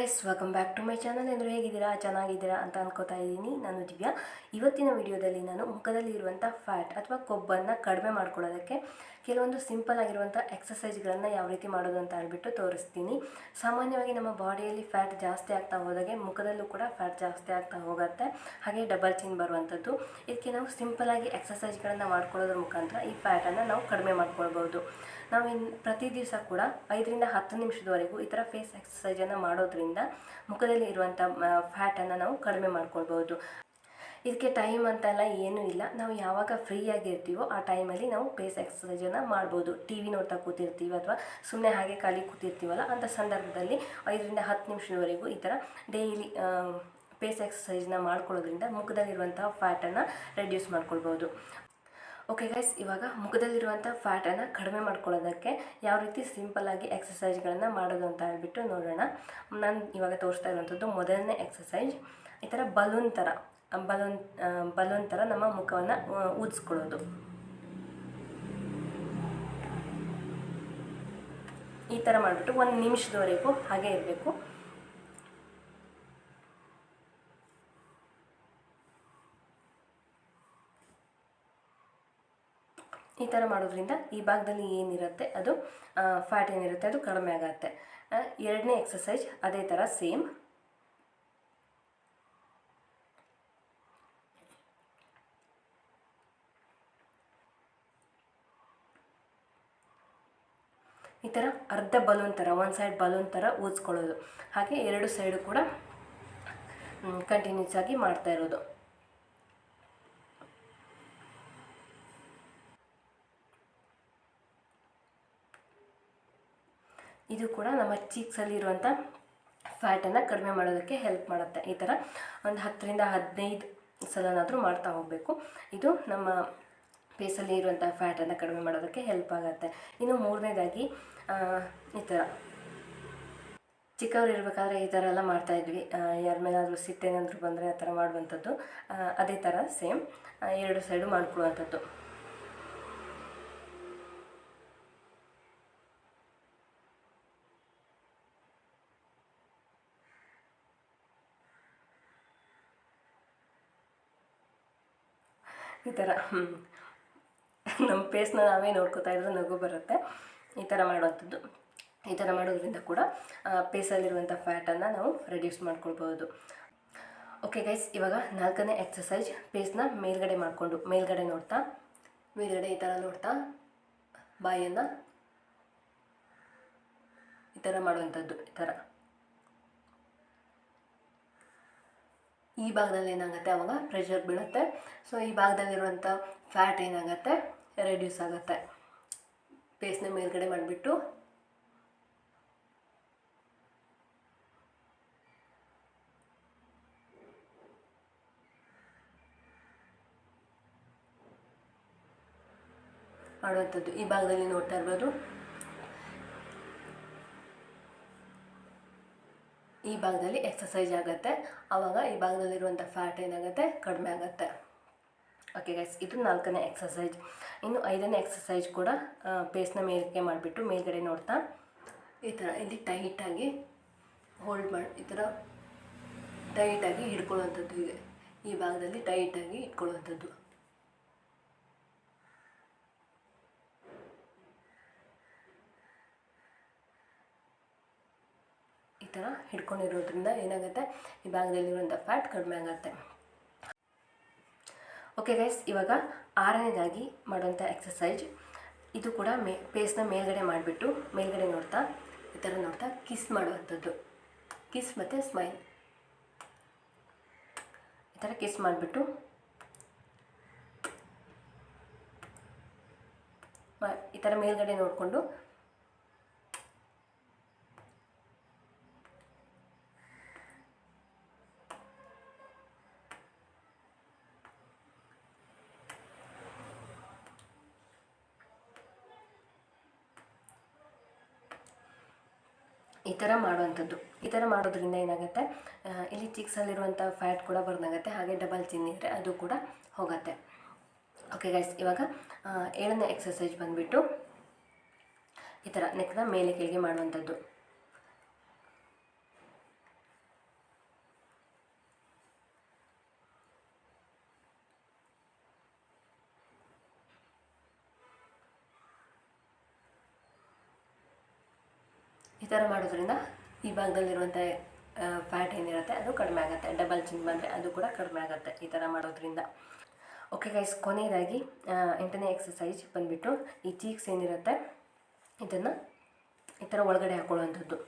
Guys, welcome back to my channel. ಎಲ್ಲರೂ ಹೇಗಿದ್ದೀರಾ? ಚೆನ್ನಾಗಿದ್ದೀರಾ ಅಂತ ಅನ್ಕೋತಾ ಇದ್ದೀನಿ. ನಾನು ದಿವ್ಯಾ. ಇವತ್ತಿನ ವಿಡಿಯೋದಲ್ಲಿ ನಾನು ಮುಖದಲ್ಲಿ ಇರುವಂಥ ಫ್ಯಾಟ್ ಅಥವಾ ಕೊಬ್ಬನ್ನು ಕಡಿಮೆ ಮಾಡ್ಕೊಳ್ಳೋದಕ್ಕೆ ಕೆಲವೊಂದು ಸಿಂಪಲ್ ಆಗಿರುವಂಥ ಎಕ್ಸಸೈಸ್ಗಳನ್ನು ಯಾವ ರೀತಿ ಮಾಡೋದು ಅಂತ ಹೇಳ್ಬಿಟ್ಟು ತೋರಿಸ್ತೀನಿ. ಸಾಮಾನ್ಯವಾಗಿ ನಮ್ಮ ಬಾಡಿಯಲ್ಲಿ ಫ್ಯಾಟ್ ಜಾಸ್ತಿ ಆಗ್ತಾ ಹೋದಾಗೆ ಮುಖದಲ್ಲೂ ಕೂಡ ಫ್ಯಾಟ್ ಜಾಸ್ತಿ ಆಗ್ತಾ ಹೋಗುತ್ತೆ, ಹಾಗೆ ಡಬಲ್ ಚಿನ್ ಬರುವಂಥದ್ದು. ಇದಕ್ಕೆ ನಾವು ಸಿಂಪಲಾಗಿ ಎಕ್ಸಸೈಸ್ಗಳನ್ನು ಮಾಡ್ಕೊಳ್ಳೋದ್ರ ಮುಖಾಂತರ ಈ ಫ್ಯಾಟನ್ನು ನಾವು ಕಡಿಮೆ ಮಾಡ್ಕೊಳ್ಬೋದು. ನಾವು ಪ್ರತಿ ದಿವಸ ಕೂಡ 5ರಿಂದ 10 ನಿಮಿಷದವರೆಗೂ ಈ ಥರ ಫೇಸ್ ಎಕ್ಸಸೈಜನ್ನು ಮಾಡೋದ್ರಿಂದ ಮುಖದಲ್ಲಿ ಇರುವಂಥ ಫ್ಯಾಟನ್ನು ನಾವು ಕಡಿಮೆ ಮಾಡ್ಕೊಳ್ಬೋದು. ಇದಕ್ಕೆ ಟೈಮ್ ಅಂತೆಲ್ಲ ಏನೂ ಇಲ್ಲ. ನಾವು ಯಾವಾಗ ಫ್ರೀಯಾಗಿರ್ತೀವೋ ಆ ಟೈಮಲ್ಲಿ ನಾವು ಫೇಸ್ ಎಕ್ಸಸೈಜನ್ನು ಮಾಡ್ಬೋದು. ಟಿ ವಿ ನೋಡ್ತಾ ಕೂತಿರ್ತೀವಿ ಅಥವಾ ಸುಮ್ಮನೆ ಹಾಗೆ ಖಾಲಿ ಕೂತಿರ್ತೀವಲ್ಲ, ಅಂಥ ಸಂದರ್ಭದಲ್ಲಿ 5ರಿಂದ 10 ನಿಮಿಷದವರೆಗೂ ಈ ಥರ ಡೈಲಿ ಫೇಸ್ ಎಕ್ಸಸೈಜನ್ನ ಮಾಡ್ಕೊಳ್ಳೋದ್ರಿಂದ ಮುಖದಲ್ಲಿರುವಂಥ ಫ್ಯಾಟನ್ನು ರೆಡ್ಯೂಸ್ ಮಾಡ್ಕೊಳ್ಬೋದು. ಓಕೆ ಗೈಸ್, ಇವಾಗ ಮುಖದಲ್ಲಿರುವಂಥ ಫ್ಯಾಟನ್ನು ಕಡಿಮೆ ಮಾಡ್ಕೊಳ್ಳೋದಕ್ಕೆ ಯಾವ ರೀತಿ ಸಿಂಪಲ್ಲಾಗಿ ಎಕ್ಸಸೈಜ್ಗಳನ್ನು ಮಾಡೋದು ಅಂತ ಹೇಳ್ಬಿಟ್ಟು ನೋಡೋಣ. ನಾನು ಇವಾಗ ತೋರಿಸ್ತಾ ಇರುವಂಥದ್ದು ಮೊದಲನೇ ಎಕ್ಸಸೈಜ್. ಈ ಥರ ಬಲೂನ್ ಥರ ನಮ್ಮ ಮುಖವನ್ನು ಊದಿಸ್ಕೊಳ್ಳೋದು. ಈ ಥರ ಮಾಡಿಬಿಟ್ಟು 1 ನಿಮಿಷದವರೆಗೂ ಹಾಗೆ ಇರಬೇಕು. ಈ ಥರ ಮಾಡೋದ್ರಿಂದ ಈ ಭಾಗದಲ್ಲಿ ಏನಿರುತ್ತೆ ಅದು ಫ್ಯಾಟ್ ಏನಿರುತ್ತೆ ಅದು ಕಡಿಮೆ ಆಗುತ್ತೆ. ಎರಡನೇ ಎಕ್ಸಸೈಜ್ ಅದೇ ಥರ ಸೇಮ್. ಈ ಥರ ಅರ್ಧ ಬಲೂನ್ ಥರ, ಒಂದು ಸೈಡ್ ಬಲೂನ್ ಥರ ಊದಿಸ್ಕೊಳ್ಳೋದು. ಹಾಗೆ ಎರಡು ಸೈಡು ಕೂಡ ಕಂಟಿನ್ಯೂಸ್ ಆಗಿ ಮಾಡ್ತಾ ಇರೋದು. ಇದು ಕೂಡ ನಮ್ಮ ಚೀಕ್ಸಲ್ಲಿರುವಂಥ ಫ್ಯಾಟನ್ನು ಕಡಿಮೆ ಮಾಡೋದಕ್ಕೆ ಹೆಲ್ಪ್ ಮಾಡುತ್ತೆ. ಈ ಥರ ಒಂದು 10ರಿಂದ 15 ಸಲನಾದರೂ ಮಾಡ್ತಾ ಹೋಗಬೇಕು. ಇದು ನಮ್ಮ ಫೇಸಲ್ಲಿ ಇರುವಂಥ ಫ್ಯಾಟನ್ನು ಕಡಿಮೆ ಮಾಡೋದಕ್ಕೆ ಹೆಲ್ಪ್ ಆಗುತ್ತೆ. ಇನ್ನು ಮೂರನೇದಾಗಿ ಈ ಥರ ಚಿಕ್ಕವರು ಇರಬೇಕಾದ್ರೆ ಈ ಥರ ಎಲ್ಲ ಮಾಡ್ತಾಯಿದ್ವಿ. ಯಾರ ಮೇಲಾದರೂ ಸಿಟ್ಟೇನಾದರೂ ಬಂದರೆ ಆ ಥರ ಮಾಡುವಂಥದ್ದು. ಅದೇ ಥರ ಸೇಮ್ ಎರಡು ಸೈಡು ಮಾಡ್ಕೊಳ್ಳುವಂಥದ್ದು. ಈ ಥರ ನಮ್ಮ ಫೇಸ್ನ ನಾವೇ ನೋಡ್ಕೋತಾ ಇದ್ರೆ ನಗು ಬರುತ್ತೆ. ಈ ಥರ ಮಾಡುವಂಥದ್ದು. ಈ ಥರ ಮಾಡೋದ್ರಿಂದ ಕೂಡ ಫೇಸಲ್ಲಿರುವಂಥ ಫ್ಯಾಟನ್ನು ನಾವು ರೆಡ್ಯೂಸ್ ಮಾಡ್ಕೊಳ್ಬೋದು. ಓಕೆ ಗೈಸ್, ಇವಾಗ 4ನೇ ಎಕ್ಸಸೈಜ್. ಫೇಸ್ನ ಮೇಲ್ಗಡೆ ಮಾಡಿಕೊಂಡು ಮೇಲ್ಗಡೆ ನೋಡ್ತಾ, ಮೇಲ್ಗಡೆ ಈ ಥರ ನೋಡ್ತಾ ಬಾಯನ್ನು ಈ ಥರ ಮಾಡುವಂಥದ್ದು. ಈ ಥರ ಈ ಭಾಗದಲ್ಲಿ ಏನಾಗುತ್ತೆ, ಆವಾಗ ಪ್ರೆಷರ್ ಬೀಳುತ್ತೆ. ಸೊ ಈ ಭಾಗದಲ್ಲಿರುವಂಥ ಫ್ಯಾಟ್ ಏನಾಗುತ್ತೆ, ರೆಡ್ಯೂಸ್ ಆಗುತ್ತೆ. ಫೇಸ್ನ ಮೇಲ್ಗಡೆ ಮಾಡಿಬಿಟ್ಟು ಮಾಡುವಂಥದ್ದು. ಈ ಭಾಗದಲ್ಲಿ ನೋಡ್ತಾ ಇರ್ಬೋದು, ಈ ಭಾಗದಲ್ಲಿ ಎಕ್ಸಸೈಜ್ ಆಗುತ್ತೆ. ಆವಾಗ ಈ ಭಾಗದಲ್ಲಿರುವಂಥ ಫ್ಯಾಟ್ ಏನಾಗುತ್ತೆ, ಕಡಿಮೆ ಆಗುತ್ತೆ. ಓಕೆ ಗೈಸ್, ಇದು 4ನೇ ಎಕ್ಸಸೈಜ್. ಇನ್ನು 5ನೇ ಎಕ್ಸಸೈಜ್ ಕೂಡ ಫೇಸ್ನ ಮೇಲ್ಗೆ ಮಾಡಿಬಿಟ್ಟು ಮೇಲ್ಗಡೆ ನೋಡ್ತಾ ಈ ಥರ ಇಲ್ಲಿ ಟೈಟಾಗಿ ಹೋಲ್ಡ್ ಮಾಡಿ ಈ ಥರ ಟೈಟಾಗಿ ಹಿಡ್ಕೊಳ್ಳುವಂಥದ್ದು. ಇದೆ ಈ ಭಾಗದಲ್ಲಿ ಟೈಟಾಗಿ ಇಟ್ಕೊಳ್ಳುವಂಥದ್ದು. ಈ ಥರ ಹಿಡ್ಕೊಂಡಿರೋದ್ರಿಂದ ಏನಾಗುತ್ತೆ, ಈ ಭಾಗದಲ್ಲಿರುವಂಥ ಫ್ಯಾಟ್ ಕಡಿಮೆ ಆಗುತ್ತೆ. ಓಕೆ ಗೈಸ್, ಇವಾಗ 6ನೇದಾಗಿ ಮಾಡುವಂಥ ಎಕ್ಸಸೈಜ್. ಇದು ಕೂಡ ಫೇಸ್ನ ಮೇಲ್ಗಡೆ ಮಾಡಿಬಿಟ್ಟು ಮೇಲ್ಗಡೆ ನೋಡ್ತಾ ಈ ಥರ ನೋಡ್ತಾ ಕಿಸ್ ಮಾಡುವಂಥದ್ದು. ಕಿಸ್ ಮತ್ತು ಸ್ಮೈಲ್. ಈ ಥರ ಕಿಸ್ ಮಾಡಿಬಿಟ್ಟು ಈ ಥರ ಮೇಲ್ಗಡೆ ನೋಡಿಕೊಂಡು ಈ ಥರ ಮಾಡುವಂಥದ್ದು. ಈ ಥರ ಮಾಡೋದ್ರಿಂದ ಏನಾಗುತ್ತೆ, ಇಲ್ಲಿ ಚಿಕ್ಸಲ್ಲಿರುವಂಥ ಫ್ಯಾಟ್ ಕೂಡ ಬರ್ನಾಗುತ್ತೆ. ಹಾಗೆ ಡಬಲ್ ಚಿನ್ ಇದ್ದರೆ ಅದು ಕೂಡ ಹೋಗುತ್ತೆ. ಓಕೆ ಗೈಸ್, ಇವಾಗ 7ನೇ ಎಕ್ಸಸೈಜ್ ಬಂದುಬಿಟ್ಟು ಈ ಥರ ನೆಕ್ನ ಮೇಲೆ ಕೆಳಗೆ ಮಾಡುವಂಥದ್ದು. ಥರ ಮಾಡೋದ್ರಿಂದ ಈ ಭಾಗದಲ್ಲಿರುವಂಥ ಫ್ಯಾಟ್ ಏನಿರುತ್ತೆ ಅದು ಕಡಿಮೆ ಆಗುತ್ತೆ. ಡಬಲ್ ಚಿನ್ ಬಂದರೆ ಅದು ಕೂಡ ಕಡಿಮೆ ಆಗುತ್ತೆ ಈ ಥರ ಮಾಡೋದ್ರಿಂದ. ಓಕೆ ಗೈಸ್, ಕೊನೆಯದಾಗಿ 8ನೇ ಎಕ್ಸಸೈಜ್ ಬಂದುಬಿಟ್ಟು ಈ ಚೀಕ್ಸ್ ಏನಿರುತ್ತೆ ಇದನ್ನು ಈ ಥರ ಒಳಗಡೆ ಹಾಕೊಳ್ಳುವಂಥದ್ದು.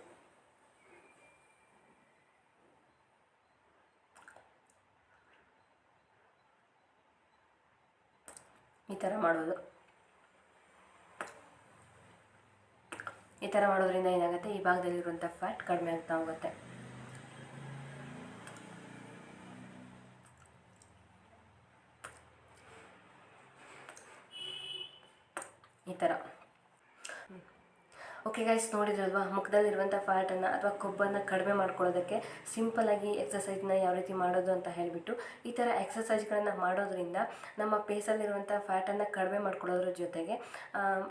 ಈ ಥರ ಮಾಡೋದು. ಈ ಥರ ಮಾಡೋದ್ರಿಂದ ಏನಾಗುತ್ತೆ, ಈ ಭಾಗದಲ್ಲಿರುವಂಥ ಫ್ಯಾಟ್ ಕಡಿಮೆ ಆಗ್ತಾ ಹೋಗುತ್ತೆ. ಈ ಥರ. ಓಕೆ ಗೈಸ್, ನೋಡಿದ್ರಲ್ವಾ ಮುಖದಲ್ಲಿರುವಂಥ ಫ್ಯಾಟನ್ನು ಅಥವಾ ಕೊಬ್ಬನ್ನು ಕಡಿಮೆ ಮಾಡ್ಕೊಳ್ಳೋದಕ್ಕೆ ಸಿಂಪಲ್ಲಾಗಿ ಎಕ್ಸಸೈಜ್ನ ಯಾವ ರೀತಿ ಮಾಡೋದು ಅಂತ ಹೇಳಿಬಿಟ್ಟು ಈ ಥರ ಎಕ್ಸಸೈಜ್ಗಳನ್ನು ಮಾಡೋದ್ರಿಂದ ನಮ್ಮ ಫೇಸಲ್ಲಿರುವಂಥ ಫ್ಯಾಟನ್ನು ಕಡಿಮೆ ಮಾಡ್ಕೊಳ್ಳೋದ್ರ ಜೊತೆಗೆ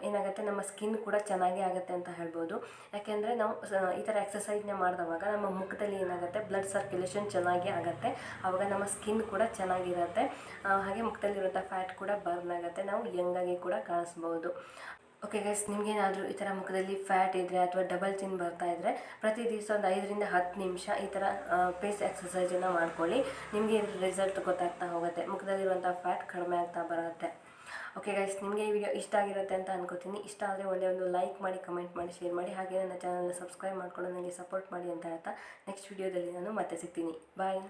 ಏನಾಗುತ್ತೆ, ನಮ್ಮ ಸ್ಕಿನ್ ಕೂಡ ಚೆನ್ನಾಗಿ ಆಗುತ್ತೆ ಅಂತ ಹೇಳ್ಬೋದು. ಯಾಕೆಂದರೆ ನಾವು ಈ ಥರ ಎಕ್ಸಸೈಜ್ನ ಮಾಡಿದವಾಗ ನಮ್ಮ ಮುಖದಲ್ಲಿ ಏನಾಗುತ್ತೆ, ಬ್ಲಡ್ ಸರ್ಕ್ಯುಲೇಷನ್ ಚೆನ್ನಾಗಿ ಆಗುತ್ತೆ. ಆವಾಗ ನಮ್ಮ ಸ್ಕಿನ್ ಕೂಡ ಚೆನ್ನಾಗಿರುತ್ತೆ. ಹಾಗೆ ಮುಖದಲ್ಲಿರುವಂಥ ಫ್ಯಾಟ್ ಕೂಡ ಬರ್ನ್ ಆಗುತ್ತೆ. ನಾವು ಯಂಗಾಗಿ ಕೂಡ ಕಾಣಿಸ್ಬೋದು. ಓಕೆ ಗೈಸ್, ನಿಮಗೇನಾದರೂ ಈ ಥರ ಮುಖದಲ್ಲಿ ಫ್ಯಾಟ್ ಇದ್ದರೆ ಅಥವಾ ಡಬಲ್ ಚಿನ್ ಬರ್ತಾ ಇದ್ದರೆ ಪ್ರತಿ ದಿವಸ ಒಂದು 5 ರಿಂದ 10 ನಿಮಿಷ ಈ ಥರ ಫೇಸ್ ಎಕ್ಸಸೈಜನ್ನು ಮಾಡ್ಕೊಳ್ಳಿ. ನಿಮಗೆ ರಿಸಲ್ಟ್ ಗೊತ್ತಾಗ್ತಾ ಹೋಗುತ್ತೆ. ಮುಖದಲ್ಲಿರುವಂಥ ಫ್ಯಾಟ್ ಕಡಿಮೆ ಆಗ್ತಾ ಬರುತ್ತೆ. ಓಕೆ ಗೈಸ್, ನಿಮಗೆ ಈ ವಿಡಿಯೋ ಇಷ್ಟ ಆಗಿರುತ್ತೆ ಅಂತ ಅನ್ಕೋತೀನಿ. ಇಷ್ಟ ಆದರೆ ಒಂದು ಲೈಕ್ ಮಾಡಿ, ಕಮೆಂಟ್ ಮಾಡಿ, ಶೇರ್ ಮಾಡಿ. ಹಾಗೆ ನನ್ನ ಚಾನಲ್ನ ಸಬ್ಸ್ಕ್ರೈಬ್ ಮಾಡಿಕೊಂಡು ನನಗೆ ಸಪೋರ್ಟ್ ಮಾಡಿ ಅಂತ ಹೇಳ್ತಾ ನೆಕ್ಸ್ಟ್ ವಿಡಿಯೋದಲ್ಲಿ ನಾನು ಮತ್ತೆ ಸಿಗ್ತೀನಿ. ಬಾಯ್.